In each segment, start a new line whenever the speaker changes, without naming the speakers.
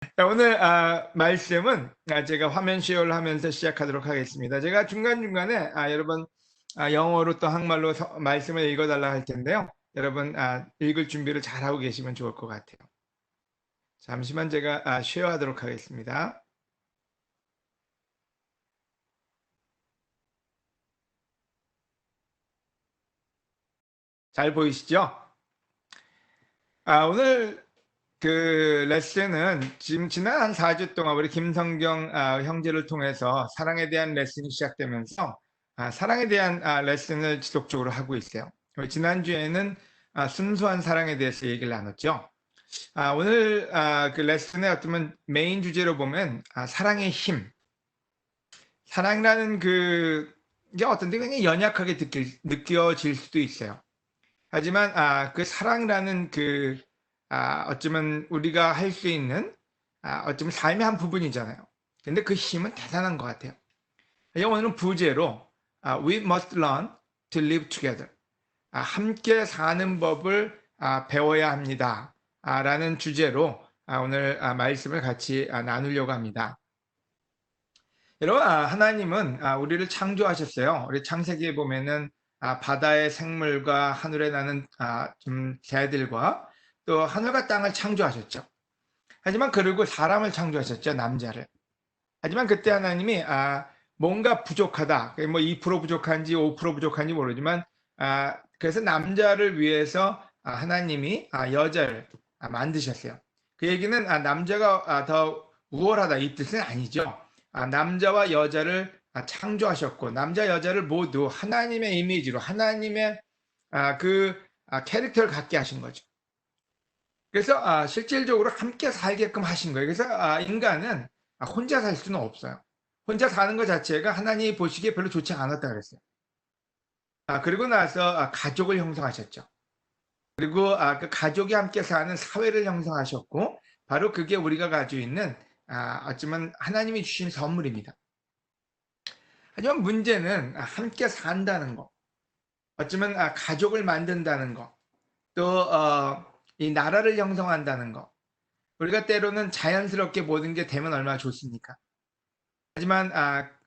자, 오늘 말씀은 제가 화면 쉐어를 하면서 시작하도록 하겠습니다. 제가 중간중간에 여러분 영어로 또 한국말로 말씀을 읽어달라 할 텐데요. 여러분 읽을 준비를 잘하고 계시면 좋을 것 같아요. 잠시만 제가 쉐어하도록 하겠습니다. 잘 보이시죠? 오늘 그 레슨은 지금 지난 한 4주 동안 우리 김성경 형제를 통해서 사랑에 대한 레슨이 시작되면서 사랑에 대한 레슨을 지속적으로 하고 있어요. 지난주에는 순수한 사랑에 대해서 얘기를 나눴죠. 오늘 그 레슨의 어떤 메인 주제로 보면 사랑의 힘, 사랑이라는 게 어떤 데 굉장히 연약하게 느껴질 수도 있어요. 하지만 그 사랑이라는 어쩌면 우리가 할 수 있는 어쩌면 삶의 한 부분이잖아요. 근데 그 힘은 대단한 것 같아요. 오늘은 부제로 We must learn to live together. 함께 사는 법을 배워야 합니다. 라는 주제로 오늘 말씀을 같이 나누려고 합니다. 여러분, 하나님은 우리를 창조하셨어요. 우리 창세기에 보면은 바다의 생물과 하늘에 나는 좀 새들과 또 하늘과 땅을 창조하셨죠. 하지만 그리고 사람을 창조하셨죠, 남자를. 하지만 그때 하나님이 뭔가 부족하다. 뭐 2% 부족한지 5% 부족한지 모르지만 그래서 남자를 위해서 하나님이 여자를 만드셨어요. 그 얘기는 남자가 더 우월하다 이 뜻은 아니죠. 남자와 여자를 창조하셨고 남자 여자를 모두 하나님의 이미지로 하나님의 캐릭터를 갖게 하신 거죠. 그래서 실질적으로 함께 살게끔 하신 거예요. 그래서 인간은 혼자 살 수는 없어요. 혼자 사는 것 자체가 하나님이 보시기에 별로 좋지 않았다 그랬어요. 그리고 나서 가족을 형성하셨죠. 그리고 그 가족이 함께 사는 사회를 형성하셨고 바로 그게 우리가 가지고 있는 어쩌면 하나님이 주신 선물입니다. 하지만 문제는 함께 산다는 거, 어쩌면 가족을 만든다는 거, 또 이 나라를 형성한다는 거, 우리가 때로는 자연스럽게 모든 게 되면 얼마나 좋습니까? 하지만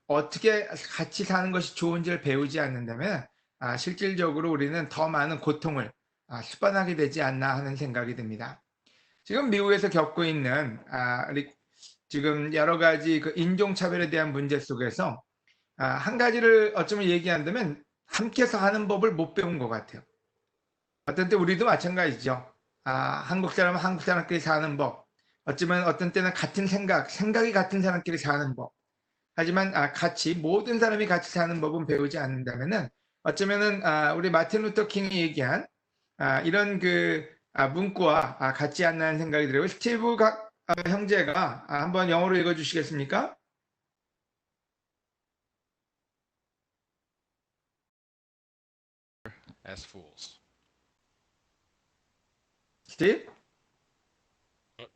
어떻게 같이 사는 것이 좋은지를 배우지 않는다면 실질적으로 우리는 더 많은 고통을 수반하게 되지 않나 하는 생각이 듭니다. 지금 미국에서 겪고 있는 지금 여러 가지 그 인종차별에 대한 문제 속에서 한 가지를 어쩌면 얘기한다면 함께서 하는 법을 못 배운 것 같아요. 어떤 때 우리도 마찬가지죠. 한국 사람은 한국 사람끼리 사는 법, 어쩌면 어떤 때는 같은 생각이 같은 사람끼리 사는 법. 하지만 같이 모든 사람이 같이 사는 법은 배우지 않는다면은 어쩌면은 우리 마틴 루터 킹이 얘기한 이런 문구와 같지 않나는 생각이 들어요. 스티브 형제가 한번 영어로 읽어주시겠습니까?
as fools.
스티브?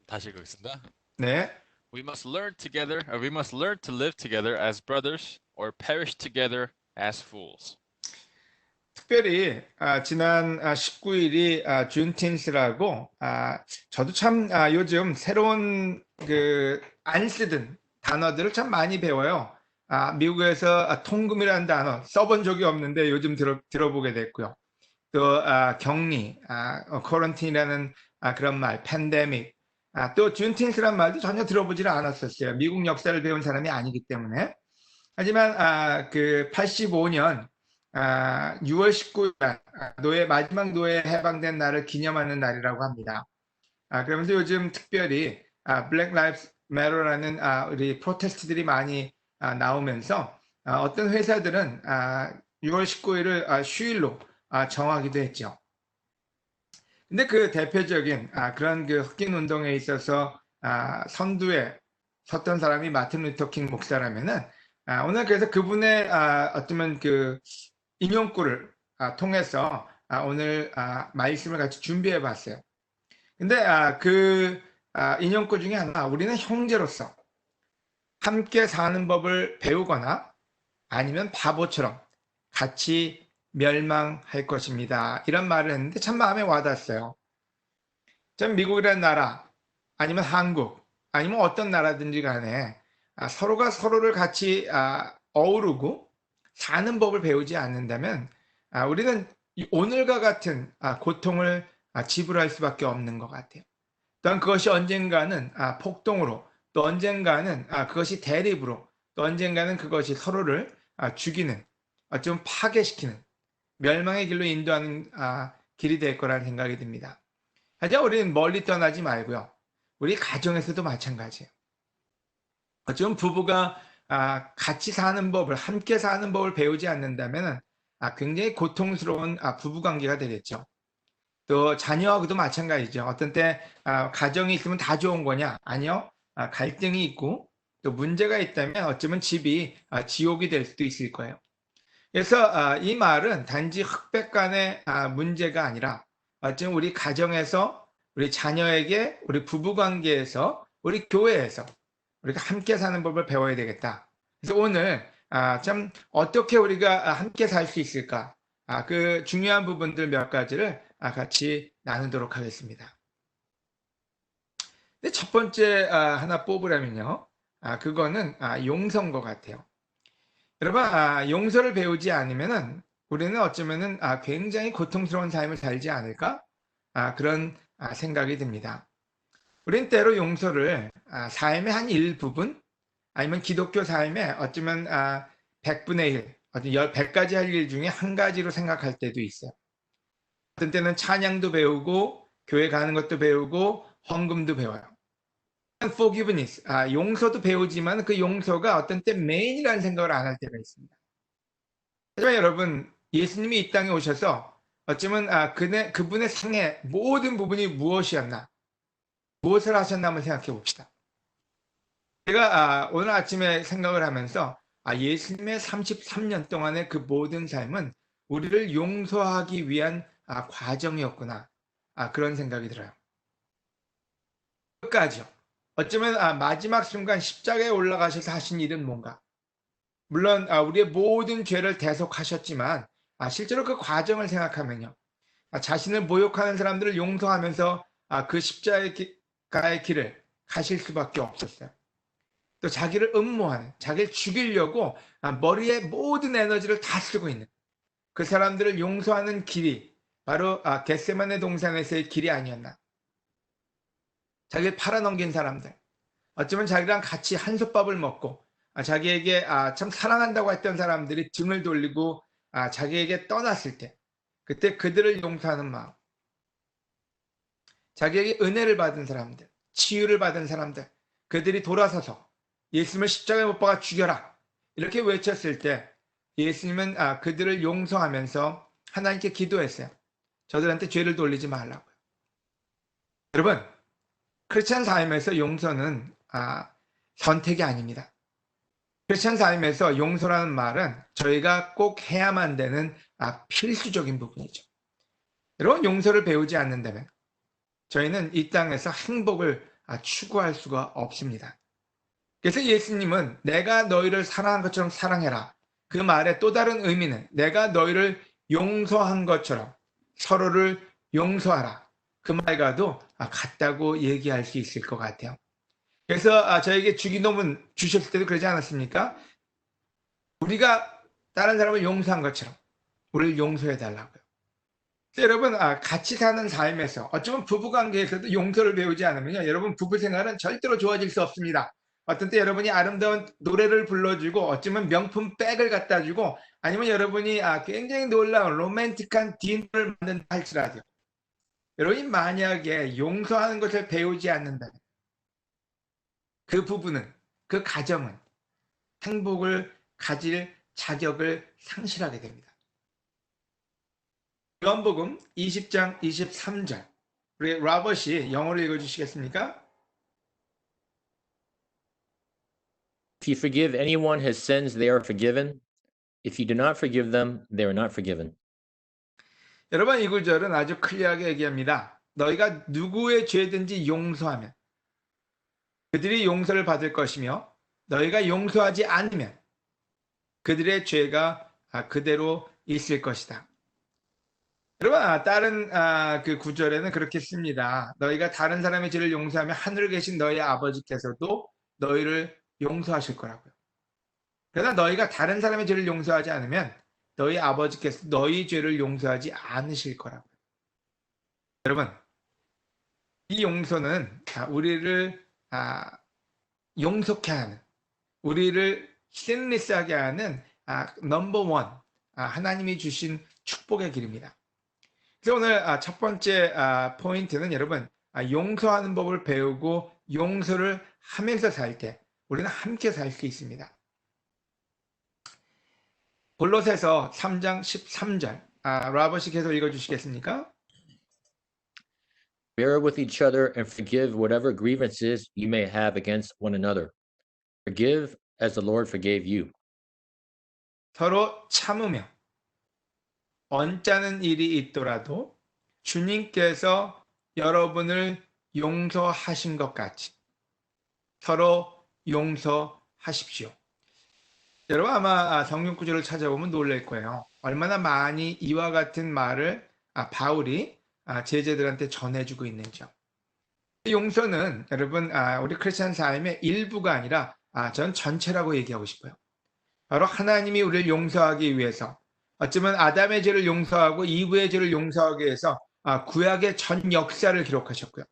다시 읽겠습니다.
네.
We must learn to live together as brothers or perish together as fools.
특별히 지난 19일이 준틴스라고 저도 참 요즘 새로운 안 쓰던 단어들을 참 많이 배워요. 미국에서 통금이라는 단어 써본 적이 없는데 요즘 들어보게 됐고요. 또 격리, 코런틴이라는 그런 말, 팬데믹, 또 준틴스란 말도 전혀 들어보지를 않았었어요. 미국 역사를 배운 사람이 아니기 때문에. 하지만 그 85년 6월 19일 마지막 노예 해방된 날을 기념하는 날이라고 합니다. 그러면서 요즘 특별히 블랙 라이브스 매터라는 우리 프로테스트들이 많이 나오면서 어떤 회사들은 6월 19일을 휴일로 정하기도 했죠. 근데 그 대표적인 그런 그 흑인 운동에 있어서 선두에 섰던 사람이 마틴 루터 킹 목사라면은 오늘 그래서 그분의 어쩌면 그 인용구를 통해서 오늘 말씀을 같이 준비해 봤어요. 근데 인용구 중에 하나, 우리는 형제로서 함께 사는 법을 배우거나 아니면 바보처럼 같이 멸망할 것입니다. 이런 말을 했는데 참 마음에 와닿았어요. 전 미국이라는 나라, 아니면 한국, 아니면 어떤 나라든지 간에 서로가 서로를 같이 어우르고 사는 법을 배우지 않는다면 우리는 이 오늘과 같은 고통을 지불할 수밖에 없는 것 같아요. 또한 그것이 언젠가는 폭동으로, 또 언젠가는 그것이 대립으로, 또 언젠가는 그것이 서로를 죽이는, 좀 파괴시키는 멸망의 길로 인도하는 길이 될 거라는 생각이 듭니다. 하지만 우리는 멀리 떠나지 말고요. 우리 가정에서도 마찬가지예요. 어쩌면 부부가 같이 사는 법을, 함께 사는 법을 배우지 않는다면 굉장히 고통스러운 부부 관계가 되겠죠. 또 자녀하고도 마찬가지죠. 어떤 때 가정이 있으면 다 좋은 거냐? 아니요. 갈등이 있고 또 문제가 있다면 어쩌면 집이 지옥이 될 수도 있을 거예요. 그래서 이 말은 단지 흑백 간의 문제가 아니라 어쩌면 우리 가정에서, 우리 자녀에게, 우리 부부 관계에서, 우리 교회에서 우리가 함께 사는 법을 배워야 되겠다. 그래서 오늘 참 어떻게 우리가 함께 살 수 있을까? 그 중요한 부분들 몇 가지를 같이 나누도록 하겠습니다. 근데 첫 번째 하나 뽑으라면요. 그거는 용서인 것 같아요. 여러분, 용서를 배우지 않으면은 우리는 어쩌면은 굉장히 고통스러운 삶을 살지 않을까? 그런 생각이 듭니다. 우린 때로 용서를 삶의 한 일부분, 아니면 기독교 삶의 어쩌면 100분의 1, 어떤 100가지 할 일 중에 한 가지로 생각할 때도 있어요. 어떤 때는 찬양도 배우고, 교회 가는 것도 배우고, 헌금도 배워요. forgiveness, 용서도 배우지만 그 용서가 어떤 때 메인이라는 생각을 안 할 때가 있습니다. 하지만 여러분, 예수님이 이 땅에 오셔서 어쩌면 그분의 생애 모든 부분이 무엇이었나, 무엇을 하셨나 한번 생각해 봅시다. 제가 오늘 아침에 생각을 하면서 예수님의 33년 동안의 그 모든 삶은 우리를 용서하기 위한 과정이었구나. 그런 생각이 들어요. 끝까지요. 어쩌면 마지막 순간 십자가에 올라가셔서 하신 일은 뭔가. 물론 우리의 모든 죄를 대속하셨지만 실제로 그 과정을 생각하면요. 자신을 모욕하는 사람들을 용서하면서 그 십자가의 길을 가실 수밖에 없었어요. 또 자기를 음모하는, 자기를 죽이려고 머리에 모든 에너지를 다 쓰고 있는 그 사람들을 용서하는 길이 바로 겟세마네 동산에서의 길이 아니었나. 자기를 팔아넘긴 사람들, 어쩌면 자기랑 같이 한솥밥을 먹고 자기에게 참 사랑한다고 했던 사람들이 등을 돌리고 자기에게 떠났을 때, 그때 그들을 용서하는 마음, 자기에게 은혜를 받은 사람들, 치유를 받은 사람들, 그들이 돌아서서 예수님을 십자가에 못 박아 죽여라 이렇게 외쳤을 때 예수님은 그들을 용서하면서 하나님께 기도했어요. 저들한테 죄를 돌리지 말라고요. 여러분, 크리스찬 삶에서 용서는 선택이 아닙니다. 크리스찬 삶에서 용서라는 말은 저희가 꼭 해야만 되는 필수적인 부분이죠. 여러분, 용서를 배우지 않는다면 저희는 이 땅에서 행복을 추구할 수가 없습니다. 그래서 예수님은 내가 너희를 사랑한 것처럼 사랑해라. 그 말의 또 다른 의미는 내가 너희를 용서한 것처럼 서로를 용서하라. 그 말과도 같다고 얘기할 수 있을 것 같아요. 그래서 저에게 주기도문 주셨을 때도 그러지 않았습니까? 우리가 다른 사람을 용서한 것처럼 우리를 용서해 달라고요. 여러분, 같이 사는 삶에서 어쩌면 부부관계에서도 용서를 배우지 않으면요, 여러분 부부 생활은 절대로 좋아질 수 없습니다. 어떤 때 여러분이 아름다운 노래를 불러주고 어쩌면 명품 백을 갖다 주고 아니면 여러분이 굉장히 놀라운 로맨틱한 디너를 만든다 할지라도 여러분이 만약에 용서하는 것을 배우지 않는다면 그 부부는, 그 가정은 행복을 가질 자격을 상실하게 됩니다. 요한복음 20장 23절, 우리 라버시 영어로 읽어주시겠습니까?
If you forgive anyone his sins, they are forgiven. If you do not forgive them, they are not forgiven.
여러분, 이 구절은 아주 클리어하게 얘기합니다. 너희가 누구의 죄든지 용서하면 그들이 용서를 받을 것이며 너희가 용서하지 않으면 그들의 죄가 그대로 있을 것이다. 여러분, 다른 그 구절에는 그렇게 씁니다. 너희가 다른 사람의 죄를 용서하면 하늘에 계신 너희 아버지께서도 너희를 용서하실 거라고요. 그러나 너희가 다른 사람의 죄를 용서하지 않으면 너희 아버지께서 너희 죄를 용서하지 않으실 거라고요. 여러분, 이 용서는 우리를 용서케 하는, 우리를 sinless하게 하는 넘버 원, 하나님이 주신 축복의 길입니다. 그래서 오늘 첫 번째 포인트는 여러분, 용서하는 법을 배우고 용서를 하면서 살 때 우리는 함께 살 수 있습니다. 골로새서 3장 13절, 라버시 계속 읽어주시겠습니까?
Bear with each other and forgive whatever grievances you may have against one another. Forgive as the Lord forgave you.
서로 참으며 언짢은 일이 있더라도 주님께서 여러분을 용서하신 것 같이 서로 용서하십시오. 여러분 아마 성경 구절을 찾아보면 놀랄 거예요. 얼마나 많이 이와 같은 말을 바울이 제자들한테 전해주고 있는지요. 용서는 여러분 우리 크리스천 삶의 일부가 아니라 전 전체라고 얘기하고 싶어요. 바로 하나님이 우리를 용서하기 위해서, 어쩌면 아담의 죄를 용서하고 이브의 죄를 과하기 위해서 구약의 전 역사를 기록하셨고요.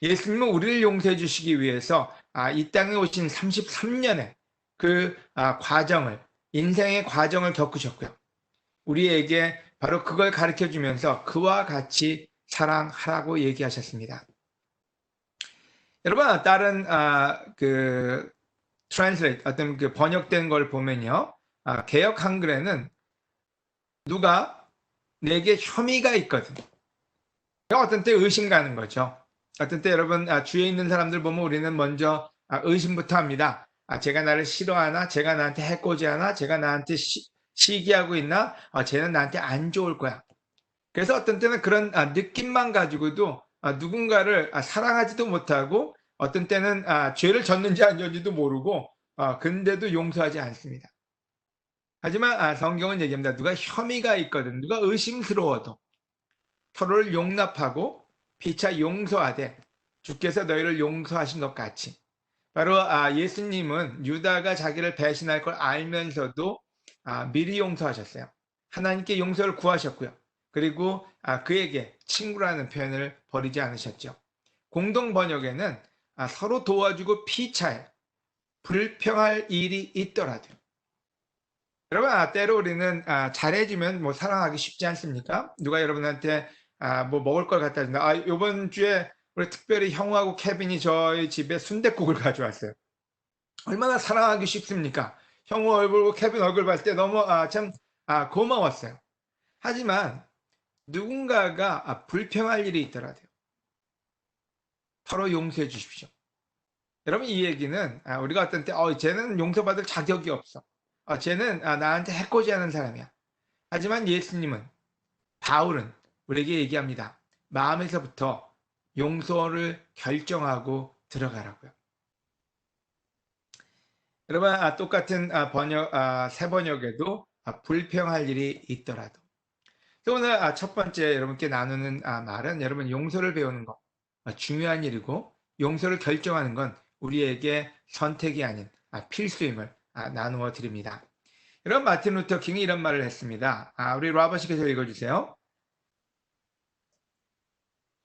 예수님은 우리를 용서해 주시기 위해서 이 땅에 오신 33년의 그 과정을, 인생의 과정을 겪으셨고요. 우리에게 바로 그걸 가르쳐 주면서 그와 같이 사랑하라고 얘기하셨습니다. 여러분, 다른 그 translate, 어떤 그 번역된 걸 보면요, 개역 한글에는 누가 내게 혐의가 있거든. 어떤 때 의심 가는 거죠. 어떤 때 여러분 주위에 있는 사람들 보면 우리는 먼저 의심부터 합니다. 제가 나를 싫어하나, 제가 나한테 해코지하나, 제가 나한테 시기하고 있나, 쟤는 나한테 안 좋을 거야. 그래서 어떤 때는 그런 느낌만 가지고도 누군가를 사랑하지도 못하고, 어떤 때는 죄를 졌는지 안 졌는지도 모르고 근데도 용서하지 않습니다. 하지만 성경은 얘기합니다. 누가 혐의가 있거든, 누가 의심스러워도 서로를 용납하고 피차 용서하되 주께서 너희를 용서하신 것 같이, 바로 예수님은 유다가 자기를 배신할 걸 알면서도 미리 용서하셨어요. 하나님께 용서를 구하셨고요. 그리고 그에게 친구라는 표현을 버리지 않으셨죠. 공동 번역에는 서로 도와주고 피차에 불평할 일이 있더라도, 여러분 때로 우리는 잘해주면 뭐 사랑하기 쉽지 않습니까? 누가 여러분한테 뭐 먹을 걸 갖다 준다. 이번 주에 우리 특별히 형우하고 케빈이 저희 집에 순댓국을 가져왔어요. 얼마나 사랑하기 쉽습니까? 형우 얼굴, 케빈 얼굴 봤을 때 너무 참 고마웠어요. 하지만 누군가가 불평할 일이 있더라도 서로 용서해 주십시오. 여러분 이 얘기는 우리가 어떤 때 쟤는 용서받을 자격이 없어. 쟤는 나한테 해코지하는 사람이야. 하지만 예수님은, 바울은 우리에게 얘기합니다. 마음에서부터 용서를 결정하고 들어가라고요. 여러분 똑같은 번역, 새 번역에도 불평할 일이 있더라도. 오늘 첫 번째 여러분께 나누는 말은, 여러분 용서를 배우는 것 중요한 일이고, 용서를 결정하는 건 우리에게 선택이 아닌 필수임을 나누어 드립니다. 여러분 마틴 루터 킹이 이런 말을 했습니다. 우리 라버시께서 읽어주세요.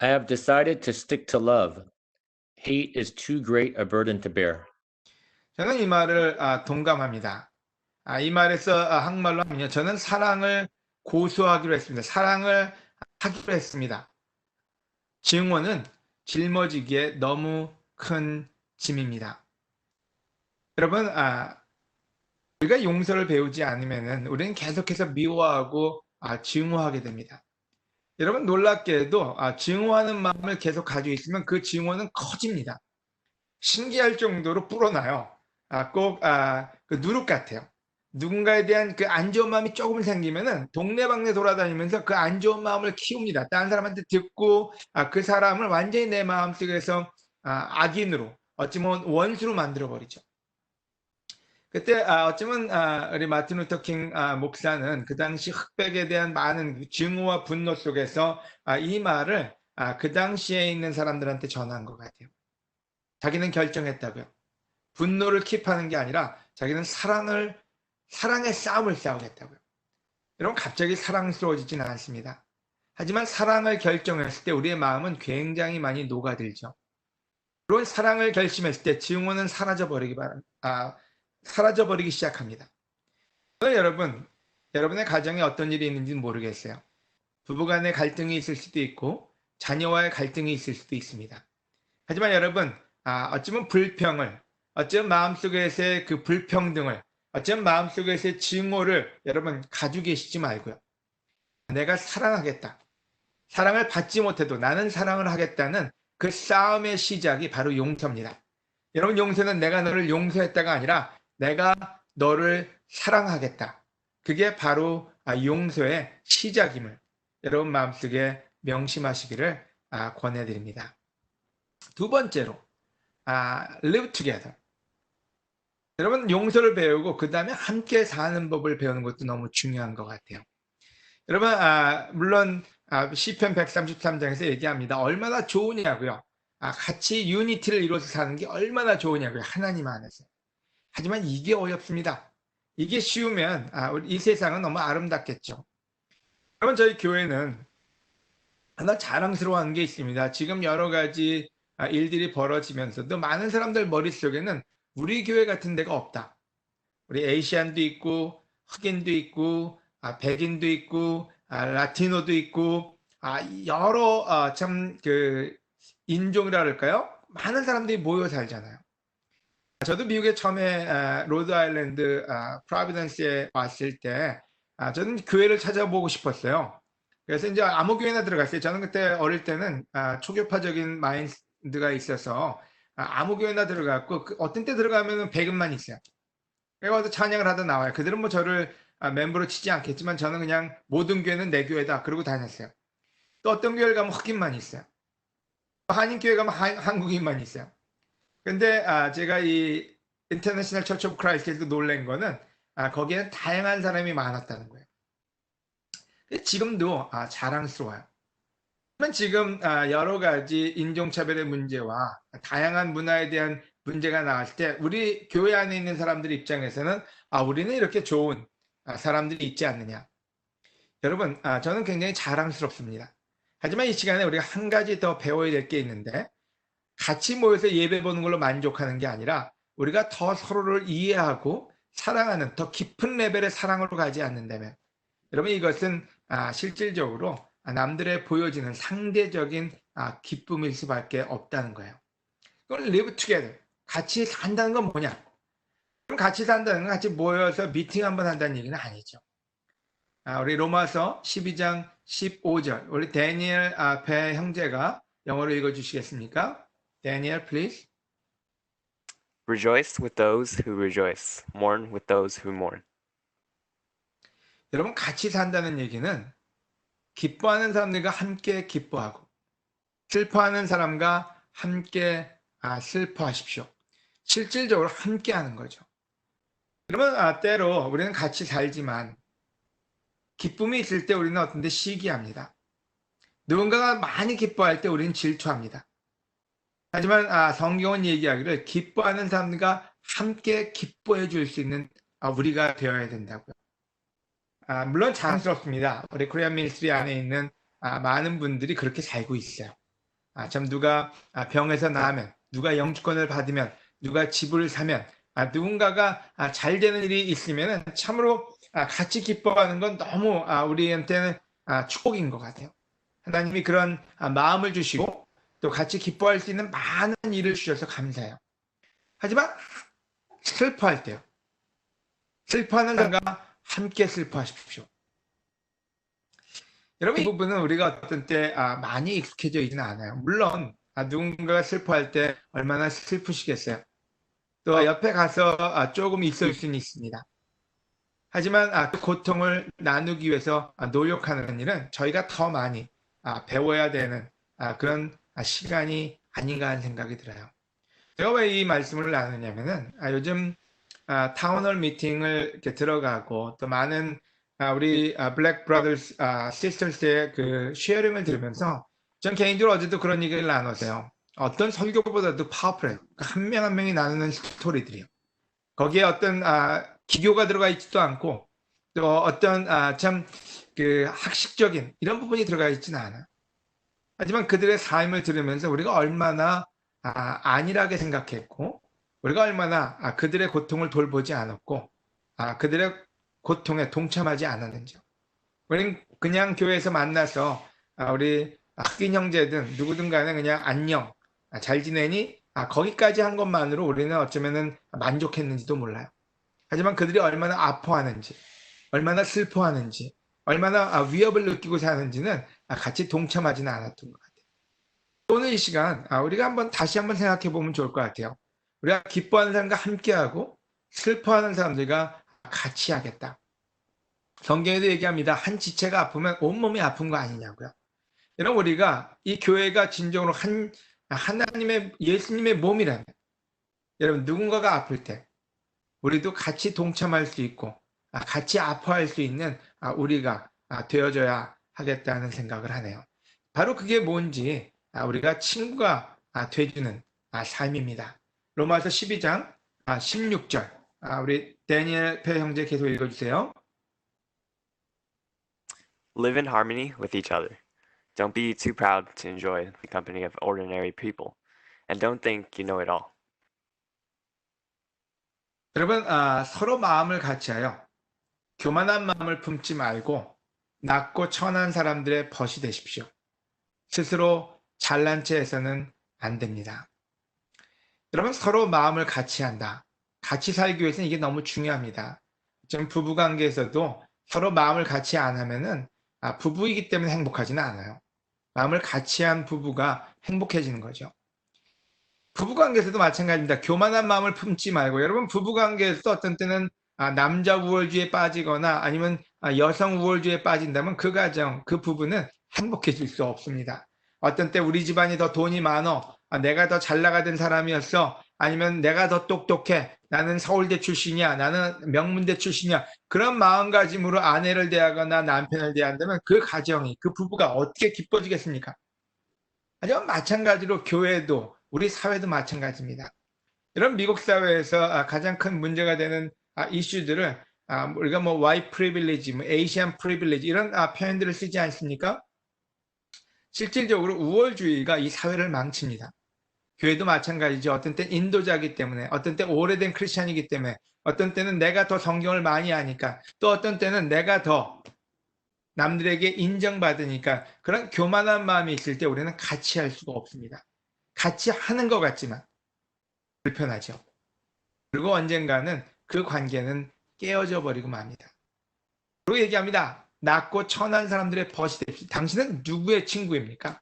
I have decided to stick to love. Hate is too great a burden to bear.
저는 이 말을 동감합니다. 이 말에서 한국말로 하면요, 저는 사랑을 고수하기로 했습니다. 사랑을 하기로 했습니다. 증오는 짊어지기에 너무 큰 짐입니다. 여러분 우리가 용서를 배우지 않으면 우리는 계속해서 미워하고 증오하게 됩니다. 여러분 놀랍게도 증오하는 마음을 계속 가지고 있으면 그 증오는 커집니다. 신기할 정도로 불어나요. 꼭 그 누룩 같아요. 누군가에 대한 그 안 좋은 마음이 조금 생기면은 동네방네 돌아다니면서 그 안 좋은 마음을 키웁니다. 다른 사람한테 듣고 그 사람을 완전히 내 마음속에서 악인으로, 어찌 보면 원수로 만들어 버리죠. 그때 어쩌면 우리 마틴 루터 킹 목사는 그 당시 흑백에 대한 많은 증오와 분노 속에서 이 말을 그 당시에 있는 사람들한테 전한 것 같아요. 자기는 결정했다고요. 분노를 킵하는 게 아니라 자기는 사랑의 싸움을 싸우겠다고요. 여러분, 갑자기 사랑스러워지지는 않습니다. 하지만 사랑을 결정했을 때 우리의 마음은 굉장히 많이 녹아들죠. 그런 사랑을 결심했을 때 증오는 사라져버리기 시작합니다. 여러분, 여러분의 가정에 어떤 일이 있는지는 모르겠어요. 부부간의 갈등이 있을 수도 있고 자녀와의 갈등이 있을 수도 있습니다. 하지만 여러분, 어쩌면 불평을, 어쩌면 마음속에서의 그 불평등을, 어쩌면 마음속에서의 증오를 여러분 가지고 계시지 말고요. 내가 사랑하겠다. 사랑을 받지 못해도 나는 사랑을 하겠다는 그 싸움의 시작이 바로 용서입니다. 여러분, 용서는 내가 너를 용서했다가 아니라 내가 너를 사랑하겠다. 그게 바로 용서의 시작임을 여러분 마음속에 명심하시기를 권해드립니다. 두 번째로 live together. 여러분, 용서를 배우고 그 다음에 함께 사는 법을 배우는 것도 너무 중요한 것 같아요. 여러분, 물론 시편 133장에서 얘기합니다. 얼마나 좋으냐고요. 같이 유니티를 이루어서 사는 게 얼마나 좋으냐고요. 하나님 안에서. 하지만 이게 어렵습니다. 이게 쉬우면 이 세상은 너무 아름답겠죠. 여러분, 저희 교회는 하나 자랑스러워하는 게 있습니다. 지금 여러 가지 일들이 벌어지면서도 많은 사람들 머릿속에는 우리 교회 같은 데가 없다. 우리 에이시안도 있고 흑인도 있고 백인도 있고 라티노도 있고 여러 참 그 인종이라 그럴까요? 많은 사람들이 모여 살잖아요. 저도 미국에 처음에 로드 아일랜드 프로비던스에 왔을 때 저는 교회를 찾아보고 싶었어요. 그래서 이제 아무 교회나 들어갔어요. 저는 그때 어릴 때는 초교파적인 마인드가 있어서 아무 교회나 들어갔고 어떤 때 들어가면 백인만 있어요. 그래서 찬양을 하다 나와요. 그들은 뭐 저를 멤버로 치지 않겠지만 저는 그냥 모든 교회는 내 교회다 그러고 다녔어요. 또 어떤 교회를 가면 흑인만 있어요. 한인교회 가면 한국인만 있어요. 근데 제가 이 인터내셔널 처치 오브 크라이스트에서 놀란 거는 거기에는 다양한 사람이 많았다는 거예요. 지금도 자랑스러워요. 하지만 지금 여러 가지 인종차별의 문제와 다양한 문화에 대한 문제가 나왔을 때 우리 교회 안에 있는 사람들 입장에서는 우리는 이렇게 좋은 사람들이 있지 않느냐. 여러분, 저는 굉장히 자랑스럽습니다. 하지만 이 시간에 우리가 한 가지 더 배워야 될 게 있는데 같이 모여서 예배 보는 걸로 만족하는 게 아니라 우리가 더 서로를 이해하고 사랑하는 더 깊은 레벨의 사랑으로 가지 않는다면 여러분, 이것은 실질적으로 남들의 보여지는 상대적인 기쁨일 수밖에 없다는 거예요. 그걸 live together, 같이 산다는 건 뭐냐? 그럼 같이 산다는 건 같이 모여서 미팅 한번 한다는 얘기는 아니죠. 우리 로마서 12장 15절 우리 데니엘 배 형제가 영어로 읽어주시겠습니까? 데니엘, please.
Rejoice with those who rejoice, mourn with those who mourn.
여러분, 같이 산다는 얘기는 기뻐하는 사람들과 함께 기뻐하고 슬퍼하는 사람과 함께 슬퍼하십시오. 실질적으로 함께 하는 거죠. 여러분, 때로 우리는 같이 살지만 기쁨이 있을 때 우리는 어떤 데 시기합니다. 누군가가 많이 기뻐할 때 우리는 질투합니다. 하지만 성경은 얘기하기를 기뻐하는 사람들과 함께 기뻐해 줄 수 있는 우리가 되어야 된다고요. 물론 자랑스럽습니다. 우리 코리안 미니스트리 안에 있는 많은 분들이 그렇게 살고 있어요. 참 누가 병에서 나으면, 누가 영주권을 받으면, 누가 집을 사면, 누군가가 잘 되는 일이 있으면 참으로 같이 기뻐하는 건 너무 우리한테는 축복인 것 같아요. 하나님이 그런 마음을 주시고 또 같이 기뻐할 수 있는 많은 일을 주셔서 감사해요. 하지만 슬퍼할 때요. 슬퍼하는 사람과 함께 슬퍼하십시오. 여러분, 이 부분은 우리가 어떤 때 많이 익숙해져 있지는 않아요. 물론 누군가가 슬퍼할 때 얼마나 슬프시겠어요. 또 옆에 가서 조금 있을 수는 있습니다. 하지만 그 고통을 나누기 위해서 노력하는 일은 저희가 더 많이 배워야 되는 그런 시간이 아닌가 하는 생각이 들어요. 제가 왜 이 말씀을 나누냐면은 요즘 타운홀 미팅을 이렇게 들어가고 또 많은 우리 블랙 브라더스 시스터스의 그 쉐어링을 들으면서 전 개인적으로 어제도 그런 얘기를 나눴어요. 어떤 설교보다도 파워풀해요. 한 명 한 명이 나누는 스토리들이요. 거기에 어떤 기교가 들어가 있지도 않고 또 어떤 참 그 학식적인 이런 부분이 들어가 있지는 않아. 하지만 그들의 삶을 들으면서 우리가 얼마나 안일하게 생각했고 우리가 얼마나 그들의 고통을 돌보지 않았고 그들의 고통에 동참하지 않았는지. 우리는 그냥 교회에서 만나서 우리 흑인 형제든 누구든 간에 그냥 안녕, 잘 지내니? 거기까지 한 것만으로 우리는 어쩌면은 만족했는지도 몰라요. 하지만 그들이 얼마나 아파하는지, 얼마나 슬퍼하는지, 얼마나 위협을 느끼고 사는지는 같이 동참하지는 않았던 것 같아요. 오늘 이 시간 우리가 다시 한번 생각해 보면 좋을 것 같아요. 우리가 기뻐하는 사람과 함께하고 슬퍼하는 사람들과 같이 하겠다. 성경에도 얘기합니다. 한 지체가 아프면 온몸이 아픈 거 아니냐고요. 여러분 우리가 이 교회가 진정으로 하나님의 예수님의 몸이라면 여러분 누군가가 아플 때 우리도 같이 동참할 수 있고 같이 아파할 수 있는 우리가 되어줘야 하겠다는 생각을 하네요. 바로 그게 뭔지 우리가 친구가 돼주는 삶입니다. 로마서 12장 16절 우리 데니엘 배 형제 계속 읽어주세요.
Live in harmony with each other. Don't be too proud to enjoy the company of ordinary people, and don't think you know it all.
여러분 서로 마음을 같이하여 교만한 마음을 품지 말고 낮고 천한 사람들의 벗이 되십시오. 스스로 잘난 체 해서는 안 됩니다. 여러분 서로 마음을 같이 한다. 같이 살기 위해서는 이게 너무 중요합니다. 지금 부부관계에서도 서로 마음을 같이 안 하면은 부부이기 때문에 행복하지는 않아요. 마음을 같이 한 부부가 행복해지는 거죠. 부부관계에서도 마찬가지입니다. 교만한 마음을 품지 말고 여러분 부부관계에서 어떤 때는 남자 우월주의에 빠지거나 아니면 여성 우월주의에 빠진다면 그 가정, 그 부부는 행복해질 수 없습니다. 어떤 때 우리 집안이 더 돈이 많어, 내가 더 잘 나가던 사람이었어, 아니면 내가 더 똑똑해, 나는 서울대 출신이야, 나는 명문대 출신이야, 그런 마음가짐으로 아내를 대하거나 남편을 대한다면 그 가정이, 그 부부가 어떻게 기뻐지겠습니까? 하지만 마찬가지로 교회도 우리 사회도 마찬가지입니다. 이런 미국 사회에서 가장 큰 문제가 되는 이슈들을 우리가 뭐 white privilege, 뭐 Asian privilege 이런 표현들을 쓰지 않습니까? 실질적으로 우월주의가 이 사회를 망칩니다. 교회도 마찬가지죠. 어떤 때 인도자이기 때문에, 어떤 때 오래된 크리스찬이기 때문에, 어떤 때는 내가 더 성경을 많이 아니까, 또 어떤 때는 내가 더 남들에게 인정받으니까 그런 교만한 마음이 있을 때 우리는 같이 할 수가 없습니다. 같이 하는 것 같지만 불편하죠. 그리고 언젠가는 그 관계는 깨어져 버리고 맙니다. 그리고 얘기합니다. 낮고 천한 사람들의 벗이 됩시다. 당신은 누구의 친구입니까?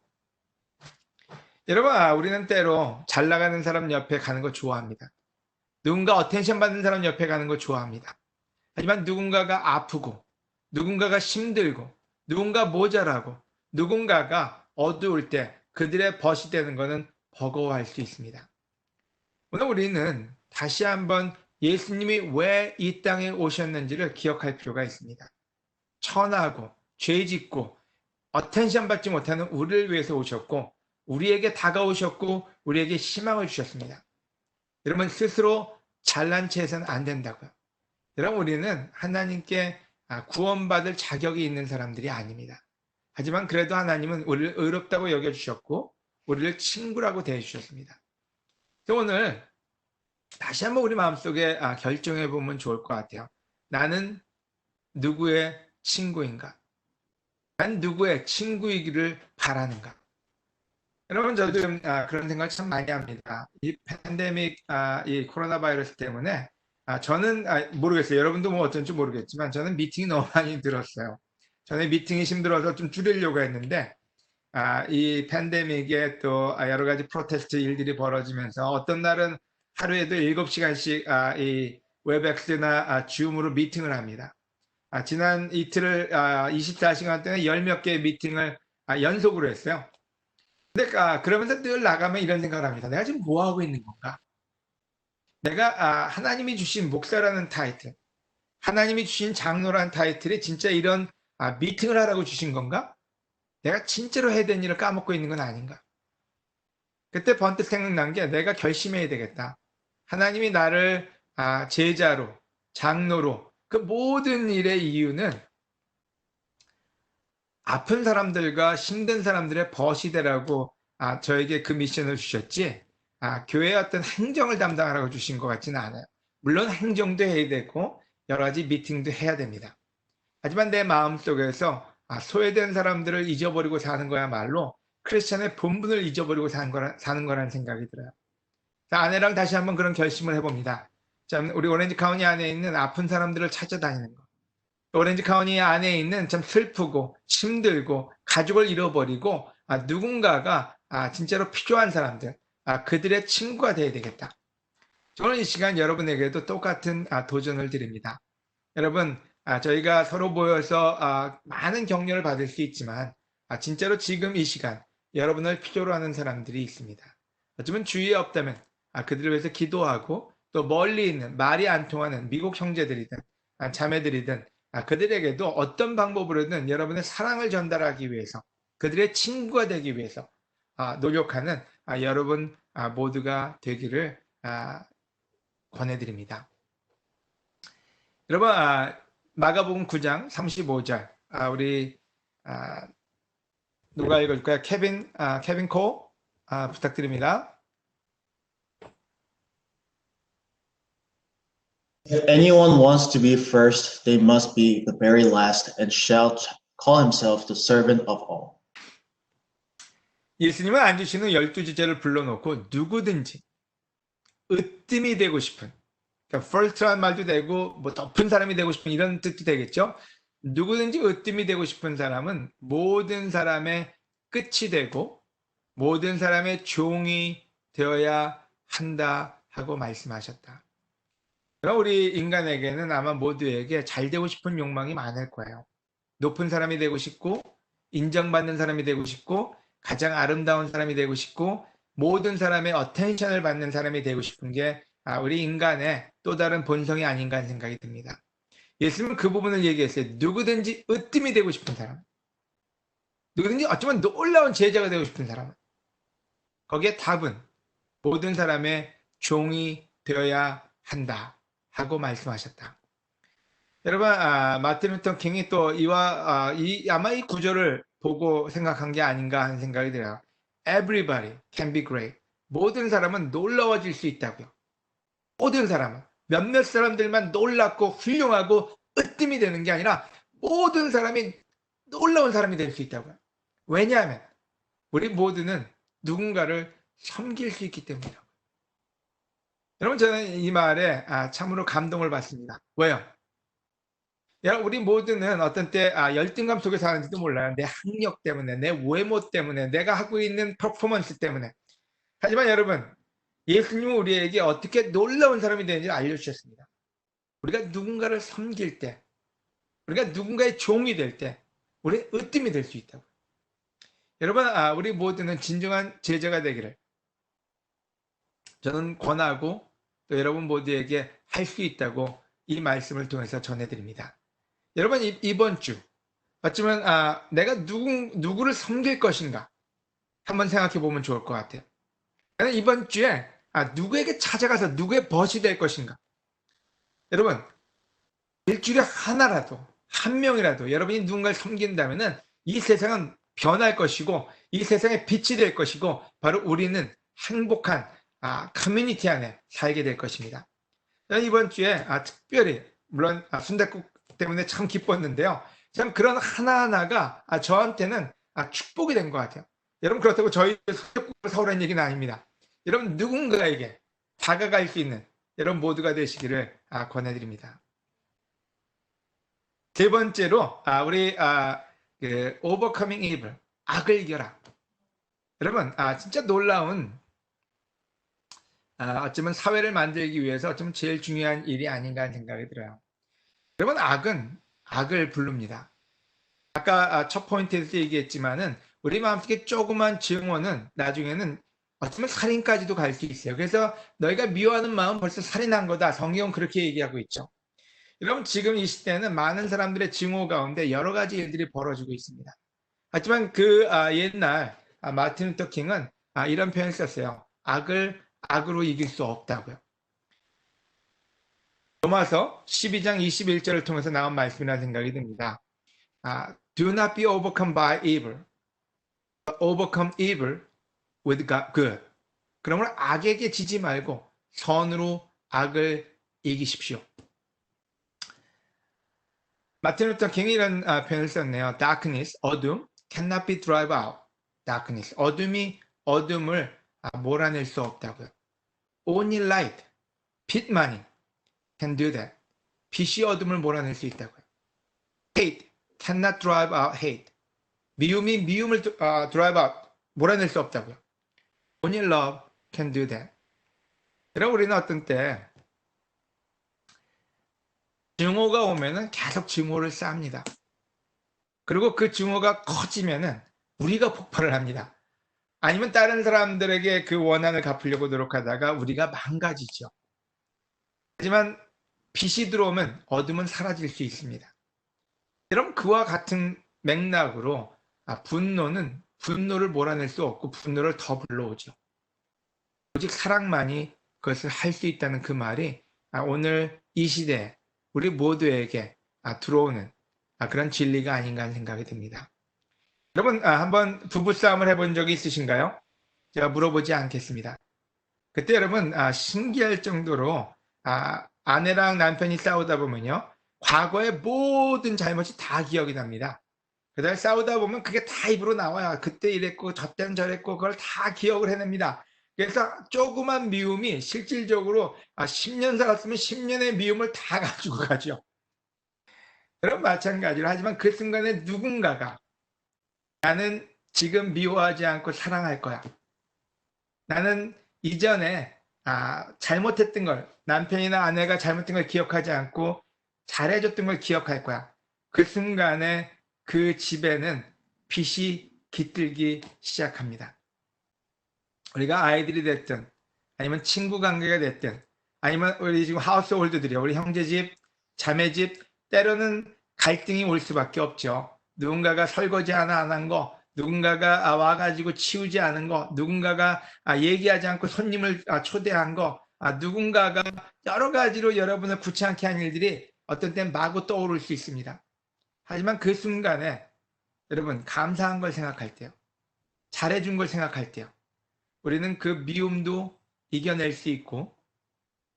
여러분, 우리는 때로 잘 나가는 사람 옆에 가는 거 좋아합니다. 누군가 어텐션 받는 사람 옆에 가는 거 좋아합니다. 하지만 누군가가 아프고 누군가가 힘들고 누군가 모자라고 누군가가 어두울 때 그들의 벗이 되는 것은 버거워할 수 있습니다. 오늘 우리는 다시 한번 예수님이 왜 이 땅에 오셨는지를 기억할 필요가 있습니다. 천하고 죄짓고 어텐션 받지 못하는 우리를 위해서 오셨고 우리에게 다가오셨고 우리에게 희망을 주셨습니다. 여러분 스스로 잘난 체 해서는 안 된다고요. 여러분 우리는 하나님께 구원받을 자격이 있는 사람들이 아닙니다. 하지만 그래도 하나님은 우리를 의롭다고 여겨주셨고 우리를 친구라고 대해주셨습니다. 오늘 다시 한번 우리 마음속에 결정해 보면 좋을 것 같아요. 나는 누구의 친구인가? 난 누구의 친구이기를 바라는가? 여러분 저도 그런 생각을 참 많이 합니다. 이 팬데믹, 이 코로나 바이러스 때문에 저는 모르겠어요. 여러분도 뭐 어떤지 모르겠지만 저는 미팅이 너무 많이 들었어요. 저는 미팅이 힘들어서 좀 줄이려고 했는데 이 팬데믹에 또 여러 가지 프로테스트 일들이 벌어지면서 어떤 날은 하루에도 7시간씩 이 웹엑스나 줌으로 미팅을 합니다. 지난 이틀을 24시간 동안 10몇 개의 미팅을 연속으로 했어요. 근데 그러면서 늘 나가면 이런 생각을 합니다. 내가 지금 뭐 하고 있는 건가? 내가 하나님이 주신 목사라는 타이틀, 하나님이 주신 장로라는 타이틀이 진짜 이런 미팅을 하라고 주신 건가? 내가 진짜로 해야 되는 일을 까먹고 있는 건 아닌가? 그때 번뜩 생각난 게 내가 결심해야 되겠다. 하나님이 나를 제자로, 장로로 그 모든 일의 이유는 아픈 사람들과 힘든 사람들의 벗이 되라고 저에게 그 미션을 주셨지 교회의 어떤 행정을 담당하라고 주신 것 같지는 않아요. 물론 행정도 해야 되고 여러 가지 미팅도 해야 됩니다. 하지만 내 마음속에서 소외된 사람들을 잊어버리고 사는 거야말로 크리스천의 본분을 잊어버리고 사는 거라는 생각이 들어요. 자, 아내랑 다시 한번 그런 결심을 해봅니다. 자, 우리 오렌지 카운티 안에 있는 아픈 사람들을 찾아다니는 거. 오렌지 카운티 안에 있는 참 슬프고 힘들고 가족을 잃어버리고 누군가가 진짜로 필요한 사람들, 그들의 친구가 되어야 되겠다. 저는 이 시간 여러분에게도 똑같은 도전을 드립니다. 여러분, 저희가 서로 모여서 많은 격려를 받을 수 있지만 진짜로 지금 이 시간 여러분을 필요로 하는 사람들이 있습니다. 어쩌면 주위에 없다면 그들을 위해서 기도하고 또 멀리 있는 말이 안 통하는 미국 형제들이든 자매들이든 그들에게도 어떤 방법으로든 여러분의 사랑을 전달하기 위해서 그들의 친구가 되기 위해서 노력하는 여러분 모두가 되기를 권해드립니다. 여러분 마가복음 9장 35절 우리 누가 읽을까요? 케빈 코 부탁드립니다.
If anyone wants to be first, they must be the very last and shall call himself the servant of all.
예수님은 앉으신 후 12제자를 불러놓고 누구든지 으뜸이 되고 싶은 그러니까 first라는 말도 되고 뭐 높은 사람이 되고 싶은 이런 뜻도 되겠죠. 누구든지 으뜸이 되고 싶은 사람은 모든 사람의 끝이 되고 모든 사람의 종이 되어야 한다 하고 말씀하셨다. 그럼 우리 인간에게는 아마 모두에게 잘 되고 싶은 욕망이 많을 거예요. 높은 사람이 되고 싶고 인정받는 사람이 되고 싶고 가장 아름다운 사람이 되고 싶고 모든 사람의 어텐션을 받는 사람이 되고 싶은 게 우리 인간의 또 다른 본성이 아닌가 하는 생각이 듭니다. 예수님은 그 부분을 얘기했어요. 누구든지 으뜸이 되고 싶은 사람, 누구든지 어쩌면 놀라운 제자가 되고 싶은 사람, 거기에 답은 모든 사람의 종이 되어야 한다 하고 말씀하셨다. 여러분 마틴 루터 킹이 또 아마 이 구절을 보고 생각한 게 아닌가 하는 생각이 들어요. Everybody can be great. 모든 사람은 놀라워질 수 있다고요. 모든 사람은 몇몇 사람들만 놀랍고 훌륭하고 으뜸이 되는 게 아니라 모든 사람이 놀라운 사람이 될 수 있다고요. 왜냐하면 우리 모두는 누군가를 섬길 수 있기 때문이라고요. 여러분 저는 이 말에 참으로 감동을 받습니다. 왜요? 우리 모두는 어떤 때 열등감 속에 사는지도 몰라요. 내 학력 때문에, 내 외모 때문에, 내가 하고 있는 퍼포먼스 때문에. 하지만 여러분, 예수님은 우리에게 어떻게 놀라운 사람이 되는지 알려주셨습니다. 우리가 누군가를 섬길 때, 우리가 누군가의 종이 될 때, 우리는 으뜸이 될 수 있다고. 여러분, 우리 모두는 진정한 제자가 되기를 저는 권하고 또 여러분 모두에게 할 수 있다고 이 말씀을 통해서 전해드립니다. 여러분 이번 주 어쩌면 내가 누구를 섬길 것인가 한번 생각해 보면 좋을 것 같아요. 이번 주에 누구에게 찾아가서 누구의 벗이 될 것인가. 여러분 일주일에 하나라도 한 명이라도 여러분이 누군가를 섬긴다면은 이 세상은 변할 것이고 이 세상에 빛이 될 것이고 바로 우리는 행복한 커뮤니티 안에 살게 될 것입니다. 저는 이번 주에 특별히 물론 순댓국 때문에 참 기뻤는데요. 참 그런 하나하나가 저한테는 축복이 된 것 같아요. 여러분 그렇다고 저희 순댓국을 사오라는 얘기는 아닙니다. 여러분 누군가에게 다가갈 수 있는 여러분 모두가 되시기를 권해드립니다. 세 번째로 우리 overcoming evil, 악을 이겨라. 여러분 진짜 놀라운 어쩌면 사회를 만들기 위해서 좀 제일 중요한 일이 아닌가 하는 생각이 들어요. 여러분 악은 악을 부릅니다. 아까 첫 포인트에서 얘기했지만은 우리 마음속에 조그만 증오는 나중에는 어쩌면 살인까지도 갈 수 있어요. 그래서 너희가 미워하는 마음 벌써 살인한 거다. 성경은 그렇게 얘기하고 있죠. 여러분 지금 이 시대는 많은 사람들의 증오 가운데 여러 가지 일들이 벌어지고 있습니다. 하지만 그 옛날 마틴 루터 킹은 이런 표현을 썼어요. 악을 악으로 이길 수 없다고요. 로마서 12장 21절을 통해서 나온 말씀이라는 생각이 듭니다. Do not be overcome by evil, but overcome evil with good. 그러므로 악에게 지지 말고 선으로 악을 이기십시오. 마틴 루터 킹이 이런 표현을 썼네요. Darkness, 어둠, cannot be drive out. Darkness, 어둠이 어둠을 몰아낼 수 없다고요. Only light, 빛만이 can do that. 빛이 어둠을 몰아낼 수 있다고요. Hate, cannot drive out hate. 미움이 미움을 drive out, 몰아낼 수 없다고요. Only love can do that. 여러분 우리는 어떤 때 증오가 오면은 계속 증오를 쌓습니다. 그리고 그 증오가 커지면은 우리가 폭발을 합니다. 아니면 다른 사람들에게 그 원한을 갚으려고 노력하다가 우리가 망가지죠. 하지만 빛이 들어오면 어둠은 사라질 수 있습니다. 여러분 그와 같은 맥락으로 분노는 분노를 몰아낼 수 없고 분노를 더 불러오죠. 오직 사랑만이 그것을 할 수 있다는 그 말이 오늘 이 시대에 우리 모두에게 들어오는 그런 진리가 아닌가 하는 생각이 듭니다. 여러분 한번 부부싸움을 해본 적이 있으신가요? 제가 물어보지 않겠습니다. 그때 여러분 신기할 정도로 아내랑 남편이 싸우다 보면요. 과거의 모든 잘못이 다 기억이 납니다. 그다음에 싸우다 보면 그게 다 입으로 나와요. 그때 이랬고 저때는 저랬고 그걸 다 기억을 해냅니다. 그래서 조그만 미움이 실질적으로 10년 살았으면 10년의 미움을 다 가지고 가죠. 그럼 마찬가지로 하지만 그 순간에 누군가가 나는 지금 미워하지 않고 사랑할 거야. 나는 이전에 잘못했던 걸 남편이나 아내가 잘못된 걸 기억하지 않고 잘해줬던 걸 기억할 거야. 그 순간에 그 집에는 빛이 깃들기 시작합니다. 우리가 아이들이 됐든 아니면 친구 관계가 됐든 아니면 우리 지금 하우스홀드들이 우리 형제집, 자매집 때로는 갈등이 올 수밖에 없죠. 누군가가 설거지 하나 안 한 거, 누군가가 와가지고 치우지 않은 거, 누군가가 얘기하지 않고 손님을 초대한 거, 누군가가 여러 가지로 여러분을 귀찮게 한 일들이 어떤 땐 마구 떠오를 수 있습니다. 하지만 그 순간에 여러분 감사한 걸 생각할 때요. 잘해준 걸 생각할 때요. 우리는 그 미움도 이겨낼 수 있고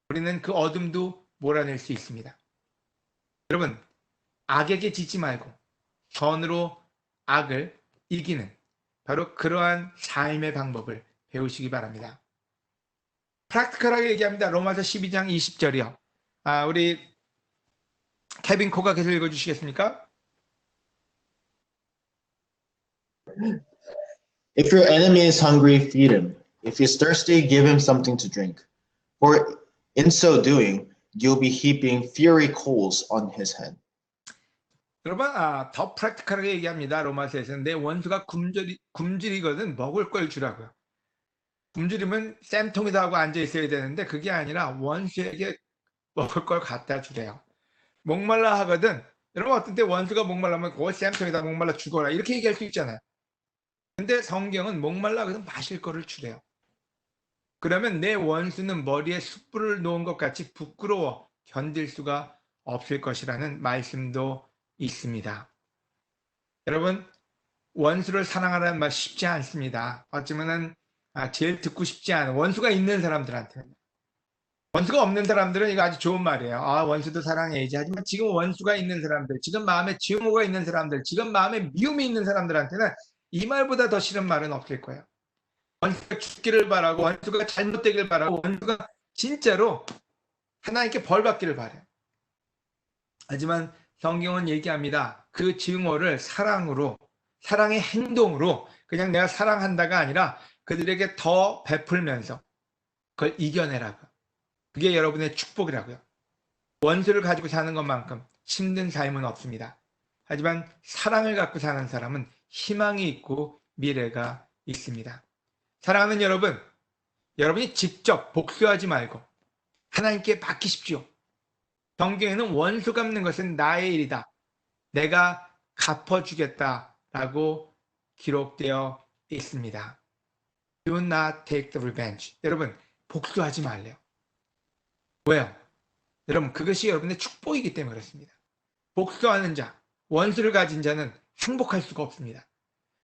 우리는 그 어둠도 몰아낼 수 있습니다. 여러분 악에게 지지 말고 선으로 악을 이기는 바로 그러한 삶의 방법을 배우시기 바랍니다. 프랙티컬하게 얘기합니다. 로마서 12장 20절이요. 우리 케빈 코가 계속 읽어주시겠습니까?
If your enemy is hungry, feed him. If he is thirsty, give him something to drink. For in so doing, you'll be heaping fiery coals on his head.
여러분, 더 프랙티컬하게 얘기합니다. 로마서에서는 내 원수가 굶주리거든 먹을 걸 주라고요. 굶주리면 쌤통이다 하고 앉아 있어야 되는데 그게 아니라 원수에게 먹을 걸 갖다 주래요. 목말라 하거든. 여러분 어떤 때 원수가 목말라면 쌤통이다 목말라 죽어라 이렇게 얘기할 수 있잖아요. 근데 성경은 목말라 하거든 마실 거를 주래요. 그러면 내 원수는 머리에 숯불을 놓은 것 같이 부끄러워 견딜 수가 없을 것이라는 말씀도 있습니다. 여러분 원수를 사랑하라는 말 쉽지 않습니다. 어쩌면은 제일 듣고 싶지 않은 원수가 있는 사람들한테 원수가 없는 사람들은 이거 아주 좋은 말이에요. 원수도 사랑해야지. 하지만 지금 원수가 있는 사람들, 지금 마음에 증오가 있는 사람들, 지금 마음에 미움이 있는 사람들한테는 이 말보다 더 싫은 말은 없을 거예요. 원수가 죽기를 바라고 원수가 잘못되기를 바라고 원수가 진짜로 하나님께 벌 받기를 바라요. 하지만 성경은 얘기합니다. 그 증오를 사랑으로 사랑의 행동으로 그냥 내가 사랑한다가 아니라 그들에게 더 베풀면서 그걸 이겨내라고. 그게 여러분의 축복이라고요. 원수를 가지고 사는 것만큼 힘든 삶은 없습니다. 하지만 사랑을 갖고 사는 사람은 희망이 있고 미래가 있습니다. 사랑하는 여러분, 여러분이 직접 복수하지 말고 하나님께 맡기십시오. 성경에는 원수 갚는 것은 나의 일이다. 내가 갚아주겠다라고 기록되어 있습니다. Do not take the revenge. 여러분, 복수하지 말래요. 왜요? 여러분, 그것이 여러분의 축복이기 때문에 그렇습니다. 복수하는 자, 원수를 가진 자는 행복할 수가 없습니다.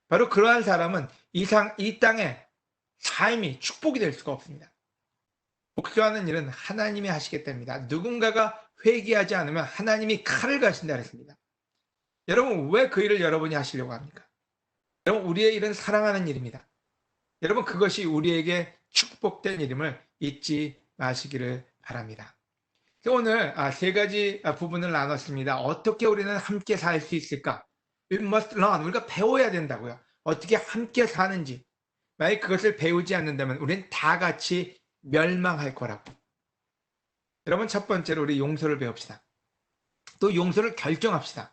바로 그러한 사람은 이 땅에 삶이 축복이 될 수가 없습니다. 복수하는 일은 하나님이 하시기 때문입니다. 누군가가 회개하지 않으면 하나님이 칼을 가신다 그랬습니다. 여러분, 왜 그 일을 여러분이 하시려고 합니까? 여러분, 우리의 일은 사랑하는 일입니다. 여러분, 그것이 우리에게 축복된 일임을 잊지 마시기를 바랍니다. 오늘 세 가지 부분을 나눴습니다. 어떻게 우리는 함께 살 수 있을까? We must learn. 우리가 배워야 된다고요. 어떻게 함께 사는지. 만약 그것을 배우지 않는다면 우리는 다 같이 멸망할 거라고. 여러분, 첫 번째로 우리 용서를 배웁시다. 또 용서를 결정합시다.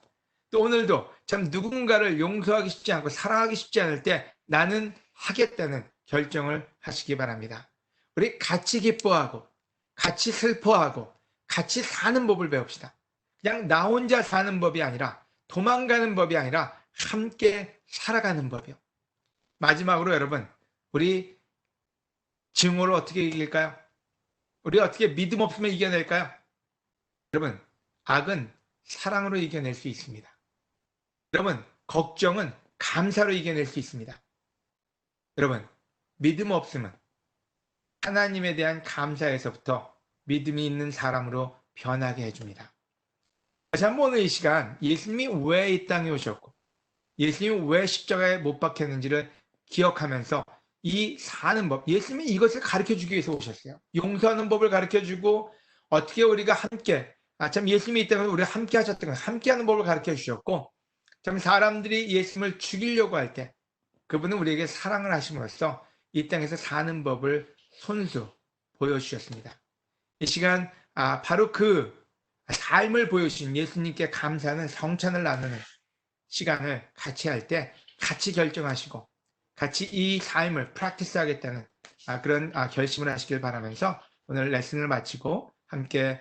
또 오늘도 참 누군가를 용서하기 쉽지 않고 사랑하기 쉽지 않을 때 나는 하겠다는 결정을 하시기 바랍니다. 우리 같이 기뻐하고 같이 슬퍼하고 같이 사는 법을 배웁시다. 그냥 나 혼자 사는 법이 아니라 도망가는 법이 아니라 함께 살아가는 법이요. 마지막으로 여러분, 우리 증오를 어떻게 이길까요? 우리 어떻게 믿음 없으면 이겨낼까요? 여러분, 악은 사랑으로 이겨낼 수 있습니다. 여러분, 걱정은 감사로 이겨낼 수 있습니다. 여러분, 믿음 없음은 하나님에 대한 감사에서부터 믿음이 있는 사람으로 변하게 해줍니다. 다시 한번 오늘 이 시간 예수님이 왜 이 땅에 오셨고 예수님이 왜 십자가에 못 박혔는지를 기억하면서 이 사는 법, 예수님이 이것을 가르쳐주기 위해서 오셨어요. 용서하는 법을 가르쳐주고 어떻게 우리가 함께, 참 예수님이 이 땅에 우리가 함께 하셨던 것, 함께하는 법을 가르쳐주셨고 참 사람들이 예수님을 죽이려고 할 때 그분은 우리에게 사랑을 하심으로써 이 땅에서 사는 법을 손수 보여주셨습니다. 이 시간 바로 그 삶을 보여주신 예수님께 감사하는 성찬을 나누는 시간을 같이 할 때 같이 결정하시고 같이 이 삶을 프랙티스 하겠다는 그런 결심을 하시길 바라면서 오늘 레슨을 마치고 함께